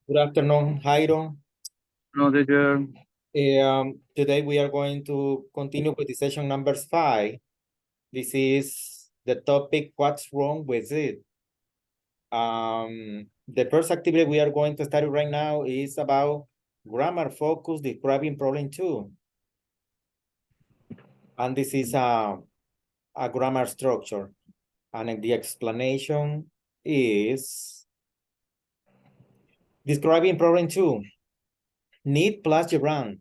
Good afternoon, Jairo. No, teacher. Today we are going to continue with the session number 5. This is the topic, what's wrong with it? The first activity we are going to study right now is about grammar focus, describing problem 2. And this is a grammar structure. And the explanation is describing problem 2. Need plus gerund.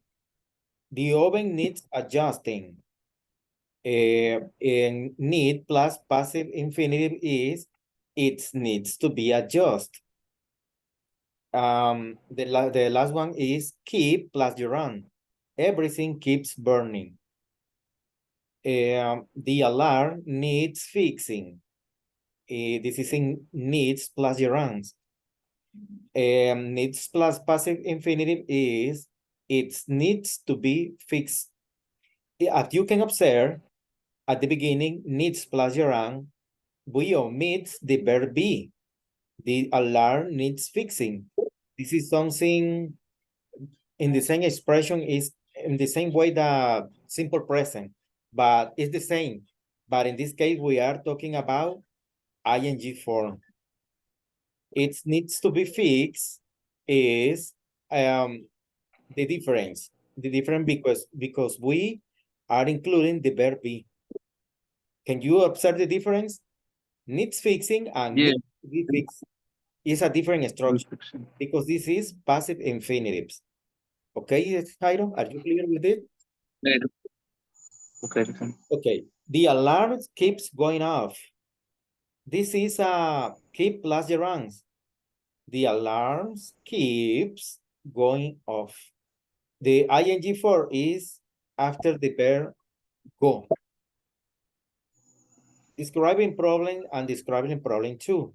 The oven needs adjusting. In need plus passive infinitive is it needs to be adjusted. The last one is keep plus gerund. Everything keeps burning. The alarm needs fixing. This is in needs plus gerunds. Needs plus passive infinitive is it needs to be fixed. As you can observe, at the beginning, needs plus gerund, we omit the verb be. The alarm needs fixing. This is something in the same expression, is in the same way that simple present, but it's the same. But in this case, we are talking about ing form. It needs to be fixed is the difference. The difference because we are including the verb be. Can you observe the difference? Needs fixing and Yeah. needs to be fixed is a different structure because this is passive infinitives. Okay, Jairo, are you clear with it? Okay. Okay, the alarm keeps going off. This is a keep plus gerunds. The alarms keeps going off. The ing form is after the verb go. Describing problem and describing problem 2.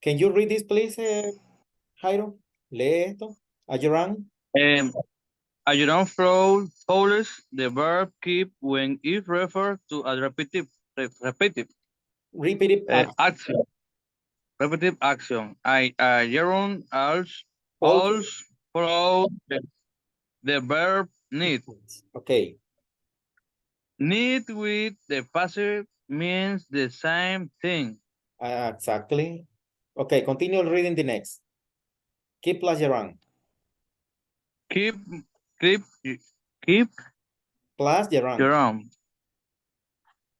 Can you read this, please, Jairo? Lee esto. A gerund. A gerund follows the verb keep when it refers to a repetitive Repeated action. Repetitive action. A gerund also. also follows the verb need. Okay. Need with the passive means the same thing. Exactly. Okay, continue reading the next. Keep plus gerund. Keep keep Plus gerund. gerund.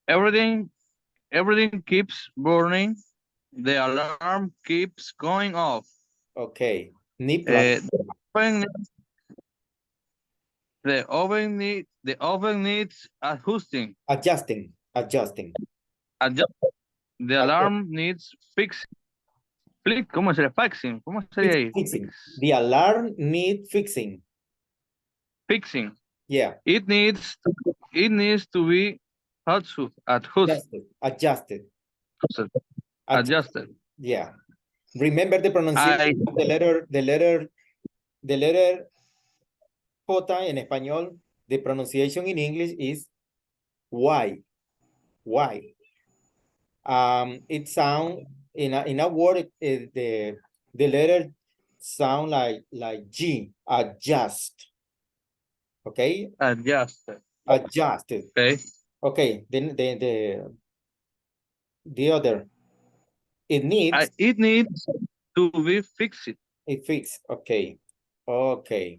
Everything keeps burning. The alarm keeps going off. Okay. Need plus. Oven, the oven needs adjusting. Adjusting. Adjust, the alarm needs fixing. ¿Cómo sería? Fixing. ¿Cómo sería ahí? Fixing. The alarm needs fixing. Fixing. Yeah. It needs to be adjusted. Adjusted. Adjusted. Yeah. Remember the pronunciation of the letter J en español. The pronunciation in English is Y. Y. It sound in a word, the letter sound like G. Adjust. Okay. Adjusted. Adjusted. Okay. Okay. Then the other. It needs to be fixed. It fixed. Okay. Okay.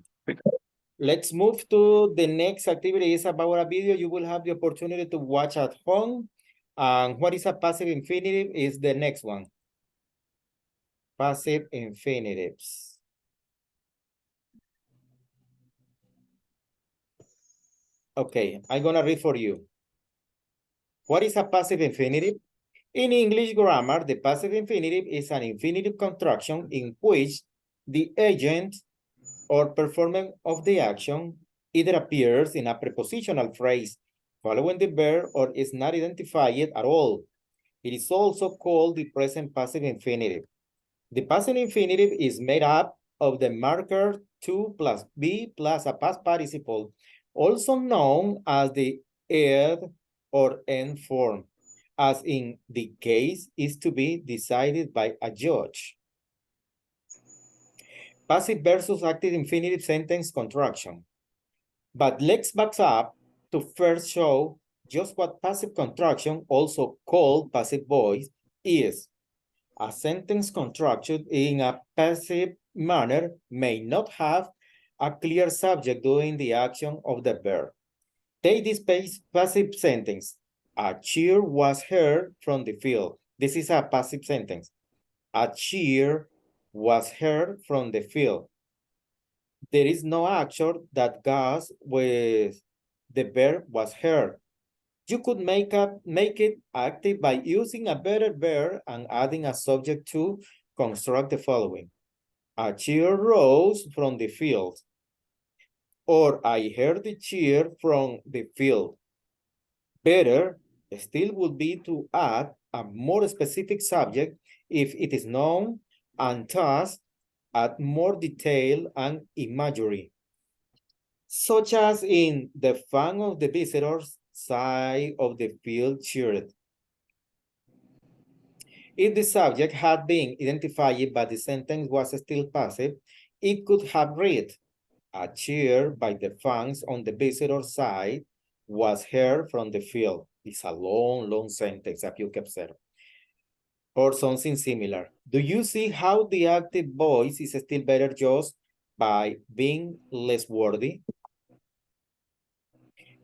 Let's move to the next activity. Is about a video you will have the opportunity to watch at home. And what is a passive infinitive is the next one. Passive infinitives. Okay, I'm gonna read for you. What is a passive infinitive? In English grammar, the passive infinitive is an infinitive construction in which the agent or performance of the action either appears in a prepositional phrase following the verb or is not identified at all. It is also called the present passive infinitive. The passive infinitive is made up of the marker to plus be plus a past participle, also known as the ed or end form, as in the case is to be decided by a judge. Passive versus active infinitive sentence contraction. But let's back up to first show just what passive contraction, also called passive voice, is. A sentence constructed in a passive manner may not have a clear subject doing the action of the verb. Take this passive sentence. A cheer was heard from the field. This is a passive sentence. A cheer was heard from the field. There is no action that goes with the verb was heard. You could make it active by using a better verb and adding a subject to construct the following. A cheer rose from the field. Or I heard the cheer from the field. Better still would be to add a more specific subject if it is known, and thus add more detail and imagery, such as in the fan of the visitors side of the field cheered. If the subject had been identified but the sentence was still passive, it could have read, a cheer by the fans on the visitor side was heard from the field. It's a long, long sentence, as you can observe. Or something similar. Do you see how the active voice is still better just by being less wordy?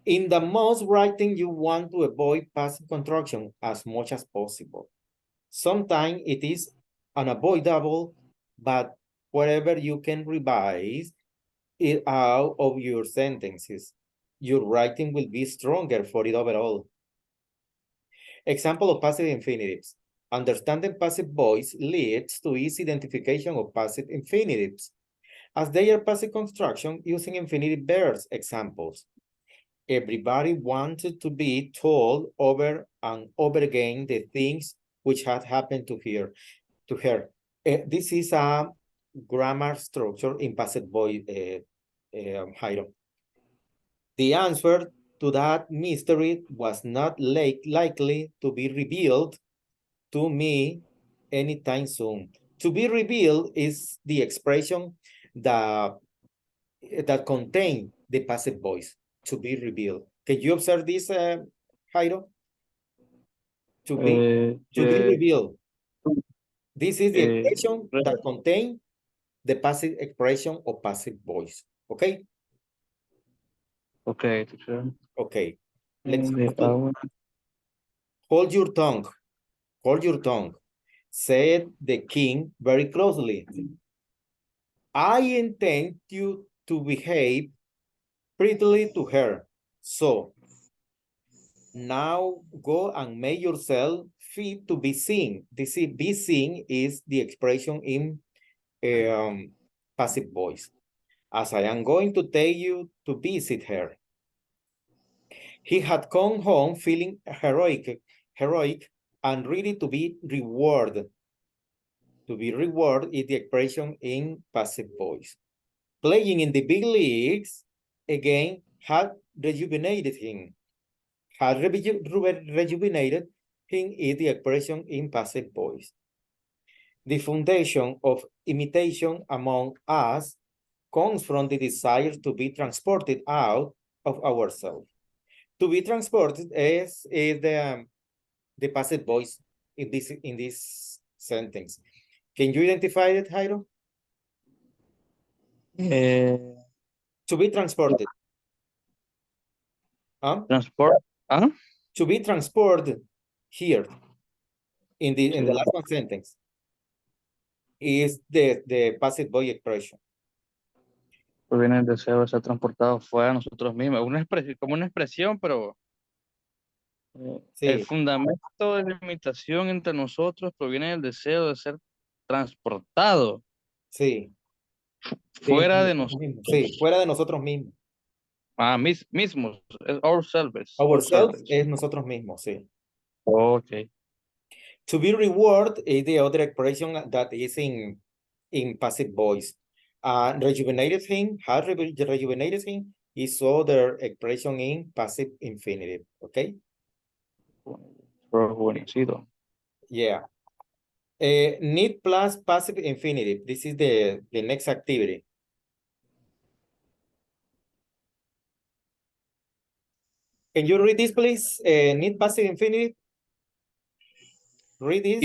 In the most writing, you want to avoid passive contraction as much as possible. Sometimes it is unavoidable, but wherever you can revise it out of your sentences, your writing will be stronger for it overall. Example of passive infinitives. Understanding passive voice leads to easy identification of passive infinitives, as they are passive construction using infinitive verbs. Examples. Everybody wanted to be told over and over again the things which had happened to her. This is a grammar structure in passive voice, Jairo. The answer to that mystery was not likely to be revealed to me anytime soon. To be revealed is the expression that contain the passive voice, to be revealed. Can you observe this, Jairo? To be revealed. This is the expression that contain the passive expression of passive voice. Okay? Okay, teacher. Okay. Let's go. Hold your tongue. Hold your tongue, said the king very closely. I intend you to behave prettily to her. So now go and make yourself fit to be seen. This is be seen is the expression in passive voice. As I am going to take you to visit her. He had come home feeling heroic and ready to be rewarded. To be rewarded is the expression in passive voice. Playing in the big leagues, again, had rejuvenated him. Had rejuvenated him is the expression in passive voice. The foundation of imitation among us comes from the desire to be transported out of ourselves. To be transported is the passive voice in this sentence. Can you identify it, Jairo? To be transported. Transport. To be transported here in the last one sentence is the passive voice expression. Proviene el deseo de ser transportado fuera de nosotros mismos. Como una expresión, pero Sí. el fundamento de la imitación entre nosotros proviene del deseo de ser transportado. Sí. Fuera de nosotros. Sí, fuera de nosotros mismos. Mismos. Ourselves. Ourselves es nosotros mismos, sí. Okay. To be rewarded is the other expression that is in passive voice. Rejuvenated him, had rejuvenated him is other expression in passive infinitive, okay? Rejuvenecido. Yeah. Need plus passive infinitive. This is the next activity. Can you read this, please? Need passive infinitive. Read this.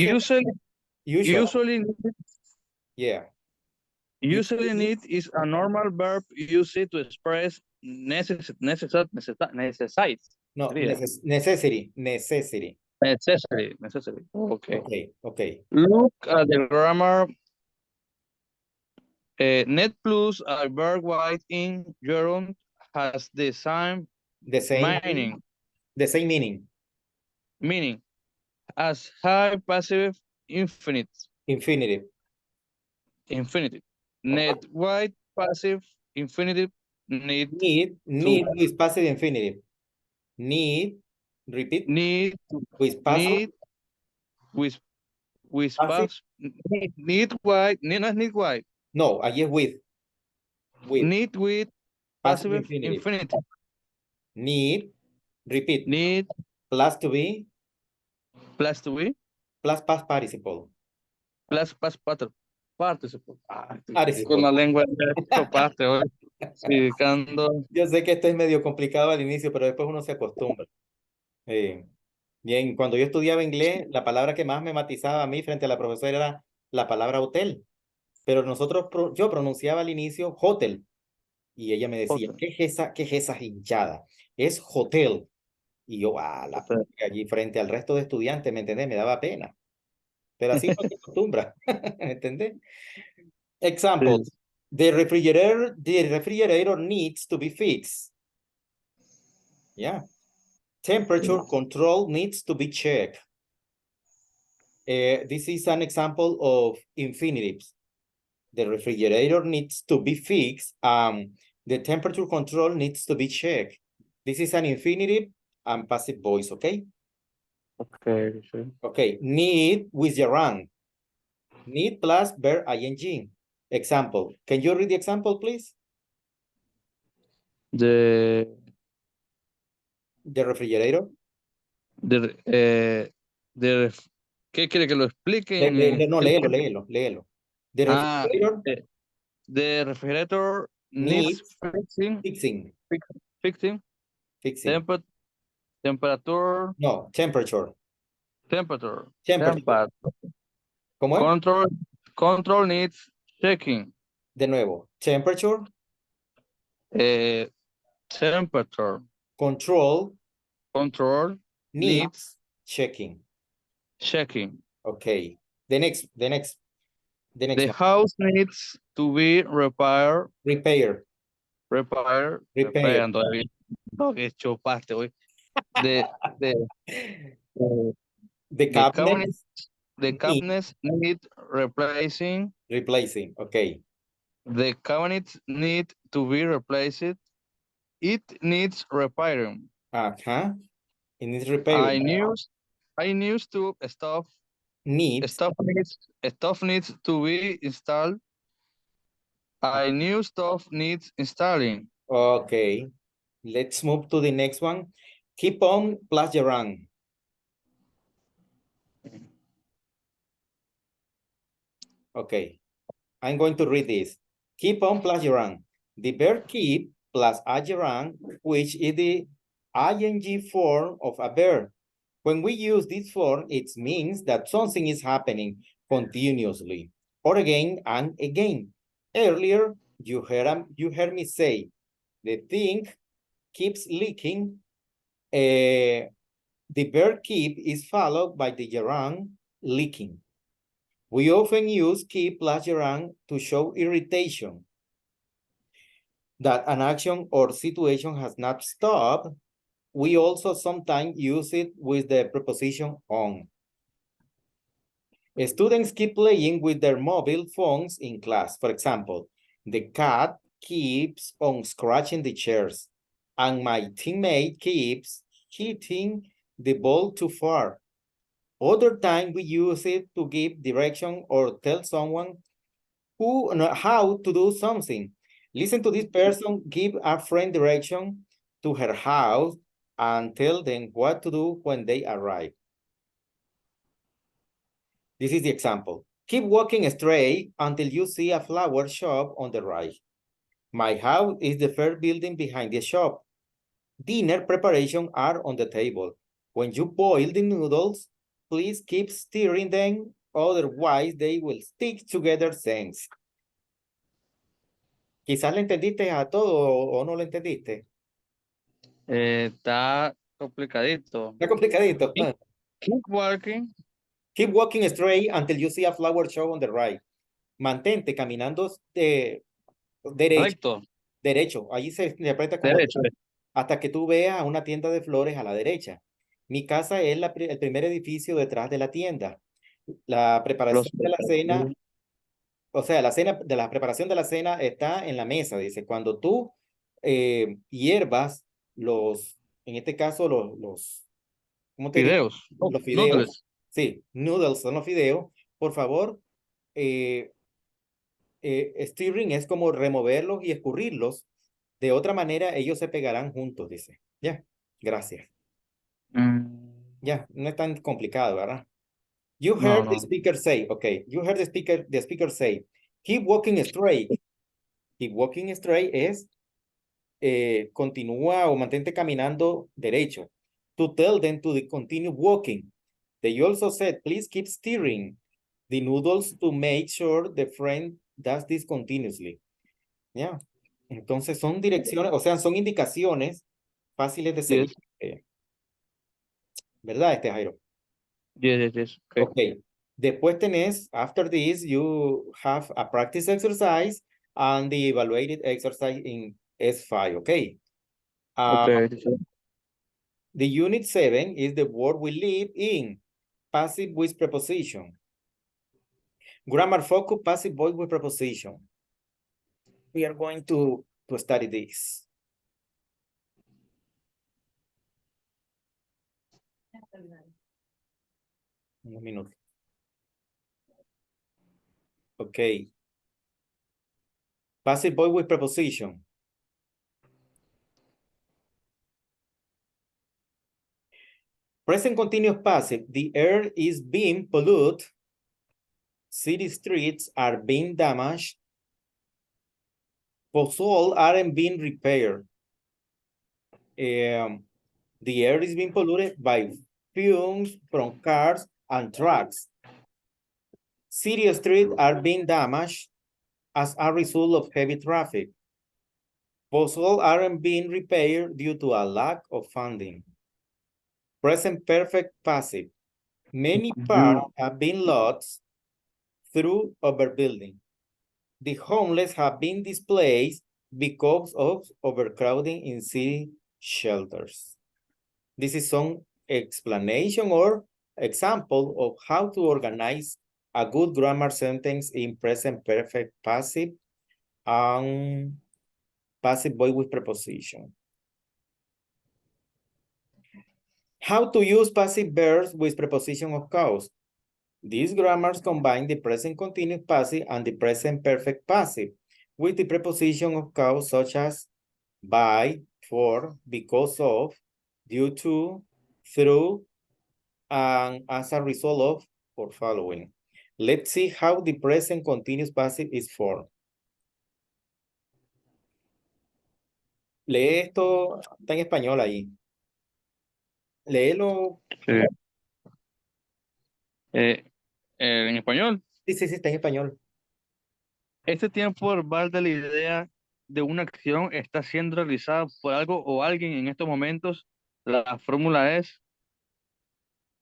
Usually, Yeah. usually need is a normal verb used to express necessity. No, Sería. necessity. Necessary. Okay. Okay. Look at the grammar. Net plus a verb white in gerund has the same The same meaning. The same meaning. Meaning as high passive infinitive. Infinitive. Net white passive infinitive need Need with passive infinitive. Need, repeat, need with passive, need with passive. need white need white No, I guess with need with passive passive infinitive. infinitive Need, repeat, need plus to be, plus to be plus past participle. plus past participle. Con Participle. la lengua de parte hoy. Explicando. Yo sé que esto es medio complicado al inicio, pero después uno se acostumbra. Bien, cuando yo estudiaba inglés, la palabra que más me matizaba a mí frente a la profesora era la palabra hotel. Pero yo pronunciaba al inicio hotel. Y ella me decía, Hotel. qué es esa hinchada? Es hotel. Y yo, Hotel. allí frente al resto de estudiantes, ¿me entendés? Me daba pena. Pero así no se acostumbra, ¿me entendés? Examples. Sí. The refrigerator needs to be fixed. Yeah. Temperature control needs to be checked. This is an example of infinitives. The refrigerator needs to be fixed. The temperature control needs to be checked. This is an infinitive and passive voice, okay? Okay, sí. Okay, need with gerund. Need plus verb ing. Example. Can you read the example, please? The refrigerator. ¿Qué quiere que lo explique? No, léelo. The refrigerator the refrigerator needs needs fixing. fixing. Temperature. No, temperature. Temperature. ¿Cómo es? Control needs checking. De nuevo, temperature. Temperature. Control needs checking. Okay. The next The one. house needs to be repaired. Repair. No, que hecho parte, güey. The cabinets. The cabinets need replacing. Replacing. Okay. The cabinets need to be replaced. It needs repairing. It needs repairing. I used to stuff needs to be installed. New stuff needs installing. Okay. Let's move to the next one. Keep on plus gerund. Okay. I'm going to read this. Keep on plus gerund. The verb keep plus a gerund, which is the ing form of a verb. When we use this form, it means that something is happening continuously or again and again. Earlier, you heard me say, the thing keeps leaking. The verb keep is followed by the gerund leaking. We often use keep plus gerund to show irritation that an action or situation has not stopped. We also sometimes use it with the preposition on. Students keep playing with their mobile phones in class. For example, the cat keeps on scratching the chairs, and my teammate keeps hitting the ball too far. Other time we use it to give direction or tell someone how to do something. Listen to this person give a friend direction to her house and tell them what to do when they arrive. This is the example. Keep walking straight until you see a flower shop on the right. My house is the first building behind the shop. Dinner preparation are on the table. When you boil the noodles, please keep stirring them, otherwise they will stick together. Thanks. Quizás le entendiste a todo o no lo entendiste. Está complicadito. Está complicadito. Keep walking. Keep walking straight until you see a flower show on the right. Mantente caminando derecho. Recto. Derecho. Allí se interpreta como Derecho. hasta que tú veas una tienda de flores a la derecha. Mi casa es el primer edificio detrás de la tienda. La preparación de la cena, o sea, la preparación de la cena está en la mesa. Dice, cuando tú hierbas en este caso, ¿cómo te digo? Fideos. Los fideos. Noodles. Sí, noodles son los fideos. Por favor, stirring es como removerlos y escurrirlos. De otra manera, ellos se pegarán juntos, dice. Ya, gracias. Ya, no es tan complicado, ¿verdad? You heard the speaker say, okay, you heard the speaker say, keep walking straight. Keep walking straight es continúa o mantente caminando derecho. To tell them to continue walking. They also said, please keep stirring the noodles to make sure the friend does this continuously. Ya. Entonces son direcciones, o sea, son indicaciones fáciles de seguir. Yes. ¿Verdad, Jairo? Yes. Okay. Okay. Después tenés, after this, you have a practice exercise and the evaluated exercise in S5, okay? Okay. The unit 7 is the word we live in, passive voice preposition. Grammar focus, passive voice with preposition. We are going to study this. Un minuto. Okay. Passive voice with preposition. Present continuous passive. The air is being polluted. City streets are being damaged. Potholes aren't being repaired. The air is being polluted by fumes from cars and trucks. City streets are being damaged as a result of heavy traffic. Potholes aren't being repaired due to a lack of funding. Present perfect passive. Many parks have been lost through overbuilding. The homeless have been displaced because of overcrowding in city shelters. This is some explanation or example of how to organize a good grammar sentence in present perfect passive and passive voice with preposition. How to use passive verbs with preposition of cause. These grammars combine the present continuous passive and the present perfect passive with the preposition of cause such as by, for, because of, due to, through, and as a result of, or following. Let's see how the present continuous passive is formed. Lee esto, está en español ahí. Léelo. Sí. En español. Sí, está en español. Este tiempo verbal de la idea de una acción está siendo realizada por algo o alguien en estos momentos. La fórmula es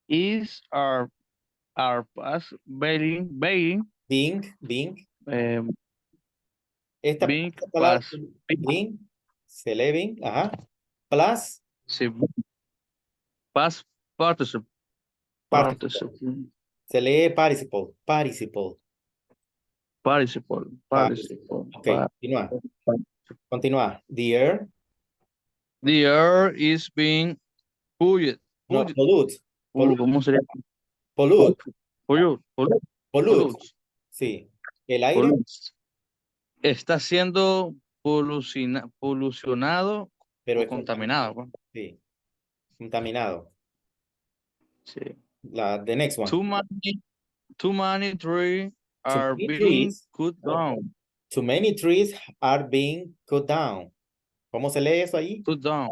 is, are past, being, Being. Esta being, palabra, past, being, se lee being, ajá. Plus. sí, past participle. Se lee participle, participle. Ok, continúa. The air. The air is being polluted. No, pollute. ¿Cómo sería? Pollute. Pollute. Sí. El aire. Está siendo polucionado Pero o contaminado. ¿No? Sí. Contaminado. Sí. The next one. too many trees Too are many being trees. cut down. Too many trees are being cut down. ¿Cómo se lee eso ahí? Cut down.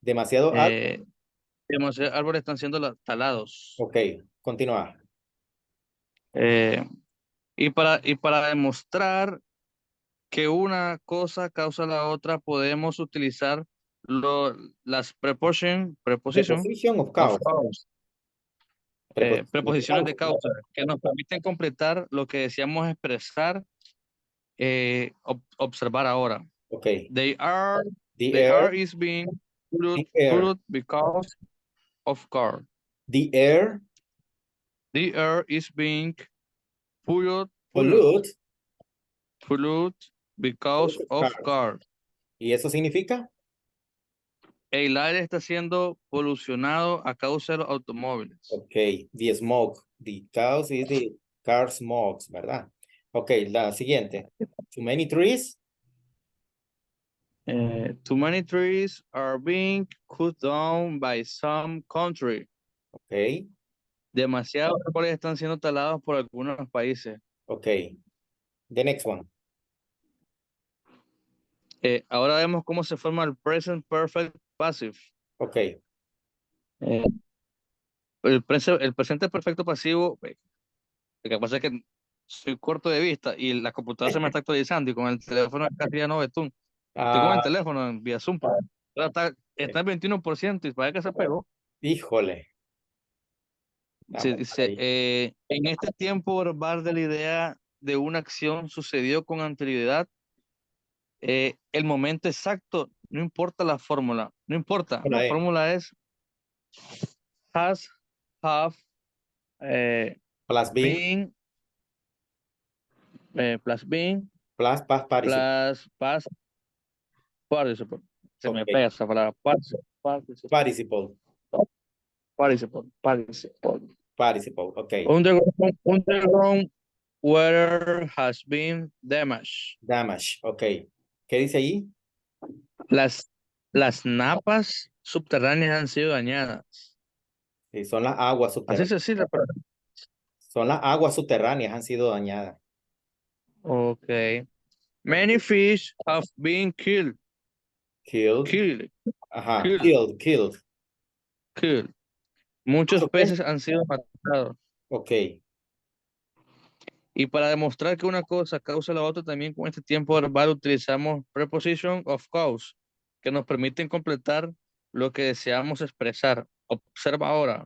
Demasiado alto. Demasiados árboles están siendo talados. Ok, continúa. Y para demostrar que una cosa causa la otra, podemos utilizar las preposition Preposition of of cause. cause, Preposición de preposiciones de causa. causa, que nos permiten completar lo que deseamos expresar, observar ahora. Ok. They are, The the air, air is being the air, polluted because of car. the air The air is being polluted pollute because because of of cars. car. ¿Y eso significa? El aire está siendo polucionado a causa de los automóviles. Ok, the smoke. The cause is the car smokes, ¿verdad? Ok, la siguiente. Too many trees. Too many trees are being cut down by some country. Ok, Demasiados árboles están siendo talados por algunos países. ok. The next one. Ahora vemos cómo se forma el present perfect passive. Ok, Eh, el presente perfecto pasivo, lo que pasa es que soy corto de vista y la computadora se me está actualizando y con el teléfono casi ya no ves tú. Estoy con el ah, teléfono en vía Zoom. Ahora está en 21% y parece que se pegó. híjole. Se Vamos dice, ahí. en este tiempo verbal de la idea de una acción sucedió con anterioridad, el momento exacto, no importa la fórmula, no importa, la Hola, fórmula es has, have, plus being, been, plus been, plus past participle. plus past participle. Se me Ok, pega esa palabra, participle, participle, participle, participle. participle. Ok, Underground weather has been damaged. damage. Ok. ¿Qué dice ahí? Las napas subterráneas han sido dañadas. Sí, son las aguas Así subterráneas. se dice, pero... Son las aguas subterráneas han sido dañadas. Ok. Ok. Many fish have been killed. Killed. Killed. Ajá. Killed. Killed, killed. Killed. Muchos ¿Cuántos peces? peces han sido matados. Ok. Y para demostrar que una cosa causa la otra, también con este tiempo verbal utilizamos preposition of cause, que nos permiten completar lo que deseamos expresar. Observa ahora.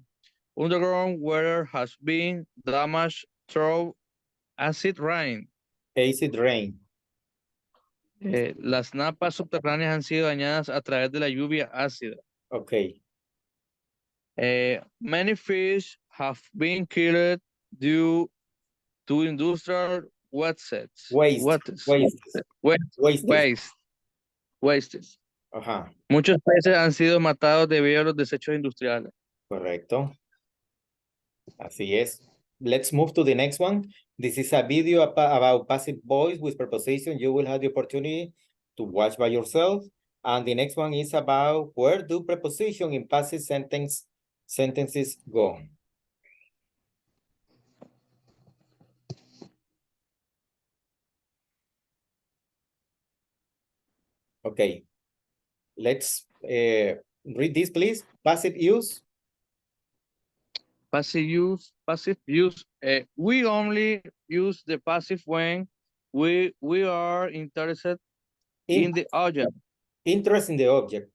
Underground weather has been damaged through acid rain. Acid rain. Las napas subterráneas han sido dañadas a través de la lluvia ácida. Ok. Many fish have been killed due to industrial Waste. wastes. Wastes. Wastes. Ajá. Muchos peces han sido matados debido a los desechos industriales. Correcto. Así es. Let's move to the next one. This is a video about passive voice with preposition. You will have the opportunity to watch by yourself. And the next one is about where do preposition in passive sentences go? Okay. Let's read this, please. Passive use. Passive use. We only use the passive when we are interested in the object. Interest in the object.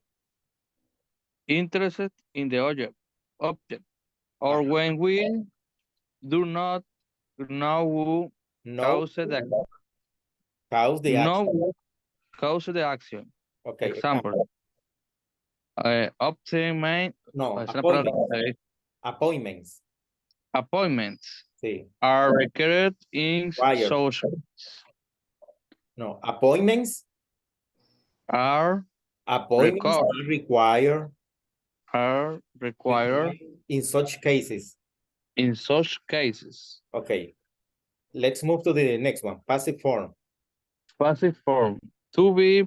Interested in the object. Or when we do not know who No. cause the Cause the action. no cause the action. Okay. Example. Obtain No. es una palabra, Appointments. appointments Sí. are required in Prior. social. No. Appointments. Are Appointments required are required in such cases. in such cases. Okay. Let's move to the next one. Passive form. Passive form. To be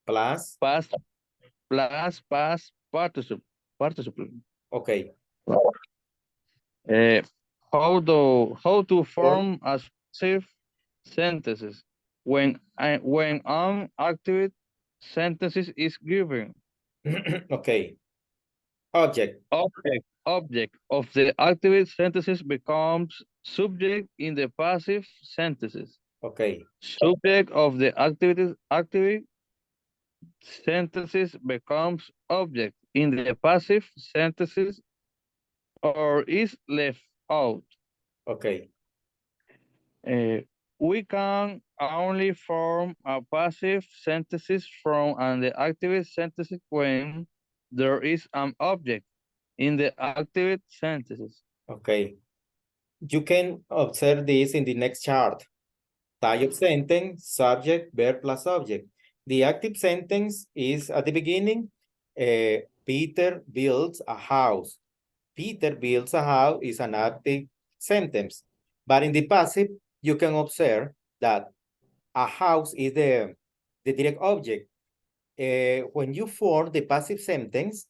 Plus. past plus past participle. Okay. Eh, how to Or, form passive sentences when an active sentences is given. okay, object, Object of the active sentences becomes subject in the passive sentences. okay, Subject of the active sentences becomes object in the passive sentences or is left out. okay, Uh, we can only form a passive sentences from an active sentences when there is an object in the active sentences. okay. You can observe this in the next chart. Type of sentence, subject, verb plus object. The active sentence is at the beginning, Peter builds a house. Peter builds a house is an active sentence. But in the passive, you can observe that a house is the direct object. When you form the passive sentence,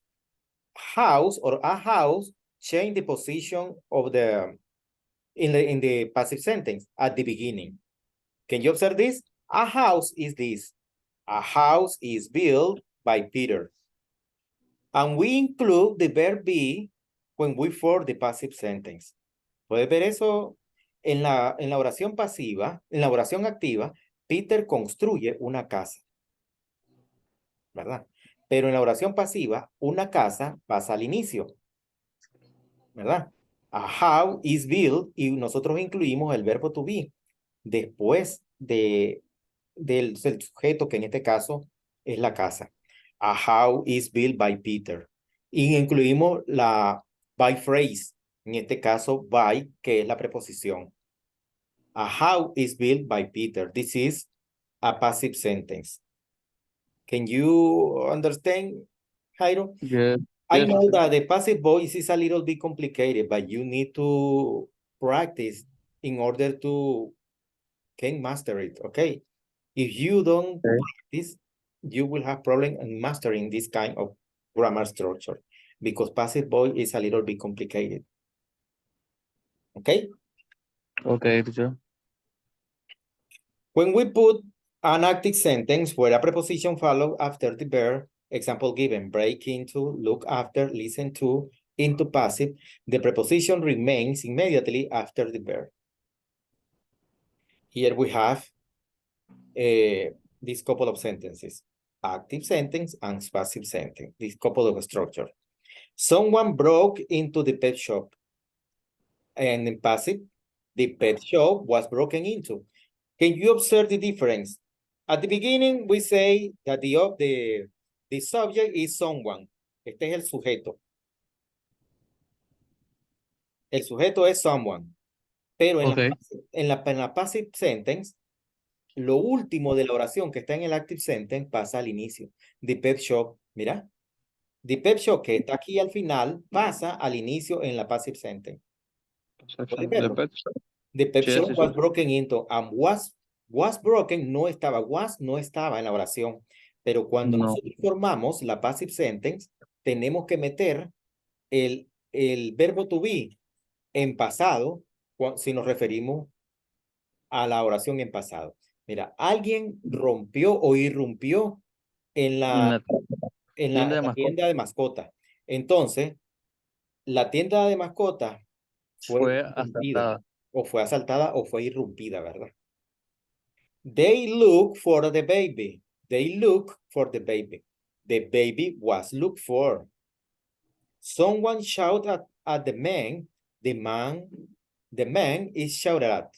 house or a house change the position of the in the passive sentence at the beginning. Can you observe this? A house is this. A house is built by Peter. And we include the verb be when we form the passive sentence. ¿Puedes ver eso? En la oración pasiva, en la oración activa, Peter construye una casa, ¿verdad? Pero en la oración pasiva, una casa pasa al inicio, ¿verdad? A house is built y nosotros incluimos el verbo to be después del sujeto que en este caso es la casa. A house is built by Peter. Y incluimos la by phrase, en este caso by, que es la preposición. A house is built by Peter. This is a passive sentence. Can you understand, Jairo? Yes, I yes, know teacher. that the passive voice is a little bit complicated, but you need to practice in order to can master it, okay? If you don't Okay. practice, you will have problem in mastering this kind of grammar structure because passive voice is a little bit complicated, okay? Okay, teacher. When we put an active sentence where a preposition follow after the verb, example given, break into, look after, listen to, into passive, the preposition remains immediately after the verb. Here we have this couple of sentences, active sentence and passive sentence, this couple of structure. Someone broke into the pet shop. And in passive, the pet shop was broken into. Can you observe the difference? At the beginning, we say that the subject is someone. Este es el sujeto. El sujeto es someone. Pero Okay. en la passive sentence, lo último de la oración que está en el active sentence pasa al inicio. The pet shop, mira. The pet shop que está aquí al final pasa al inicio en la passive sentence. ¿Puedes Section. The verlo? pet. The pet Yes, shop teacher. was broken into and was broken no estaba en la oración. Pero cuando No. nosotros formamos la passive sentence, tenemos que meter el verbo to be en pasado si nos referimos a la oración en pasado. Mira, alguien rompió o irrumpió en En la, la en la, tienda en de la mascotas tienda de mascotas. Entonces, la tienda de mascotas fue fue irrumpida, asaltada. o fue asaltada o fue irrumpida, ¿verdad? They look for the baby. They look for the baby. The baby was looked for. Someone shouted at the man. The man is shouted at.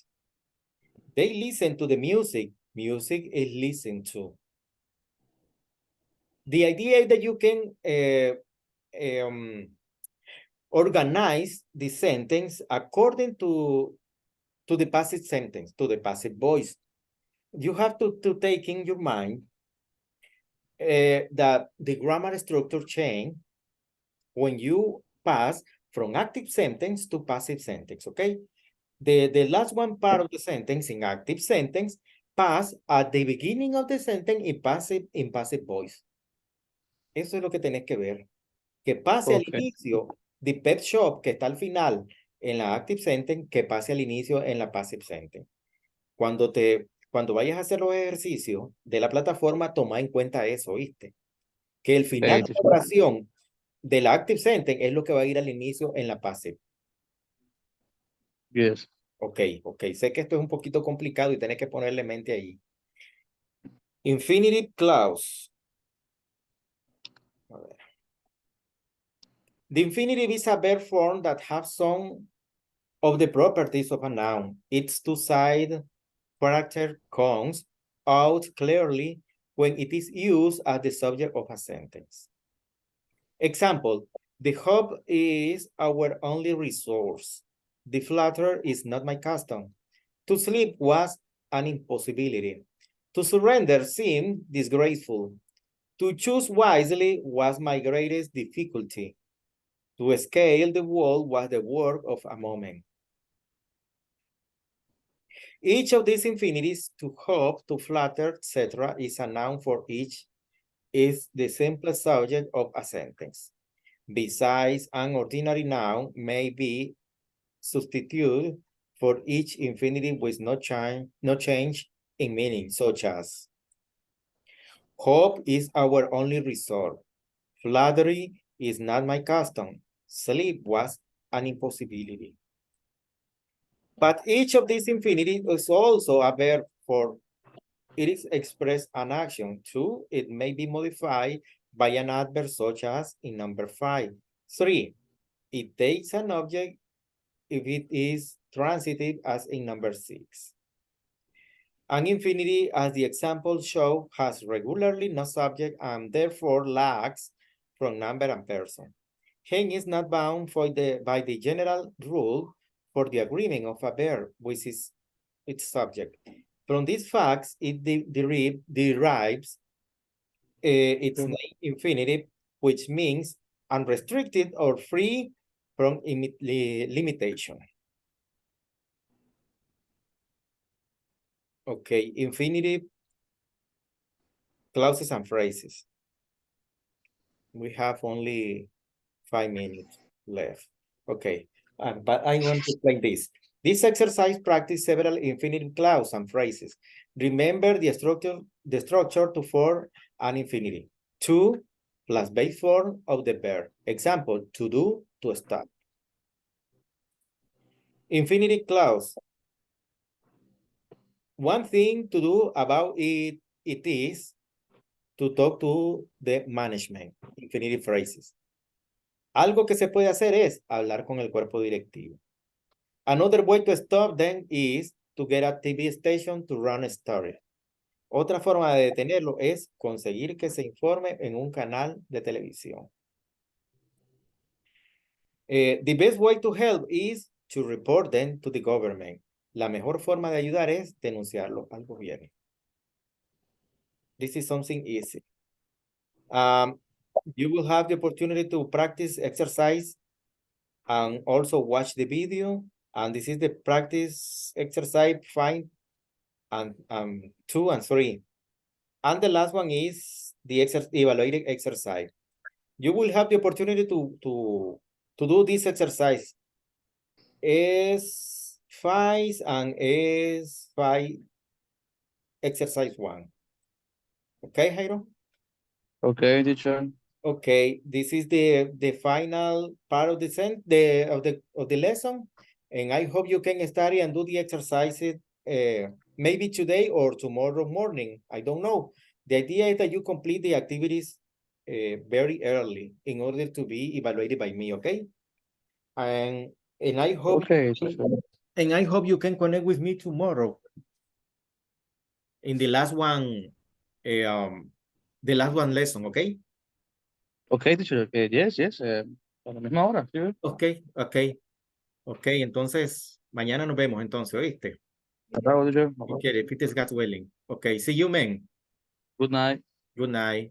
They listen to the music. Music is listened to. The idea is that you can organize the sentence according to the passive sentence, to the passive voice. You have to take in your mind that the grammar structure change when you pass from active sentence to passive sentence, okay? The last one part of the sentence in active sentence pass at the beginning of the sentence in passive voice. Eso es lo que tenés que ver. Que pase al Okay. inicio the pet shop que está al final en la active sentence que pase al inicio en la passive sentence. Cuando vayas a hacer los ejercicios de la plataforma, toma en cuenta eso, ¿viste? Que el final de la teacher. oración de la active sentence es lo que va a ir al inicio en la passive. Yes. Ok. Sé que esto es un poquito complicado y tenés que ponerle mente ahí. Infinitive clause. A ver. The infinitive is a verb form that has some of the properties of a noun. Its two-sided character comes out clearly when it is used as the subject of a sentence. Example, the hope is our only resource. The flutter is not my custom. To sleep was an impossibility. To surrender seemed disgraceful. To choose wisely was my greatest difficulty. To scale the wall was the work of a moment. Each of these infinities, to hope, to flatter, etc., is a noun for each, is the simplest subject of a sentence. Besides, an ordinary noun may be substituted for each infinitive with no change in meaning, such as hope is our only resort. Flattery is not my custom. Sleep was an impossibility. But each of these infinitives is also a verb for it is expressed an action. Two, it may be modified by an adverb such as in number 5. 3, it takes an object if it is transitive as in number 6. An infinity, as the example show, has regularly no subject and therefore lacks from number and person. Hence is not bound by the general rule for the agreement of a verb with its subject. From these facts, it derives its name infinitive, which means unrestricted or free from limitation. Okay, infinitive clauses and phrases. We have only 5 minutes left. Okay, but I want to explain this. This exercise practice several infinitive clauses and phrases. Remember the structure to form an infinitive. To plus base form of the verb. Example, to do, to stop. Infinitive clause. One thing to do about it is to talk to the management. Infinitive phrases. Algo que se puede hacer es hablar con el cuerpo directivo. Another way to stop them is to get a TV station to run a story. Otra forma de detenerlo es conseguir que se informe en un canal de televisión. The best way to help is to report them to the government. La mejor forma de ayudar es denunciarlo al gobierno. This is something easy. You will have the opportunity to practice exercise and also watch the video. And this is the practice exercise 5 and 2 and 3. And the last one is the evaluated exercise. You will have the opportunity to do this exercise. S5 and S5 exercise 1. Okay, Jairo? Okay, teacher. Okay, this is the final part of the lesson, and I hope you can study and do the exercises maybe today or tomorrow morning. I don't know. The idea is that you complete the activities very early in order to be evaluated by me. Okay, and I hope Okay, teacher. you can connect with me tomorrow in the last one, lesson. Okay. Okay, teacher. Yes, yes. A la misma hora, ¿sí? Ok, entonces mañana nos vemos entonces, ¿oíste? Hasta luego, teacher. Ok, if it is God's willing. Ok, see you, man. Good night. Good night.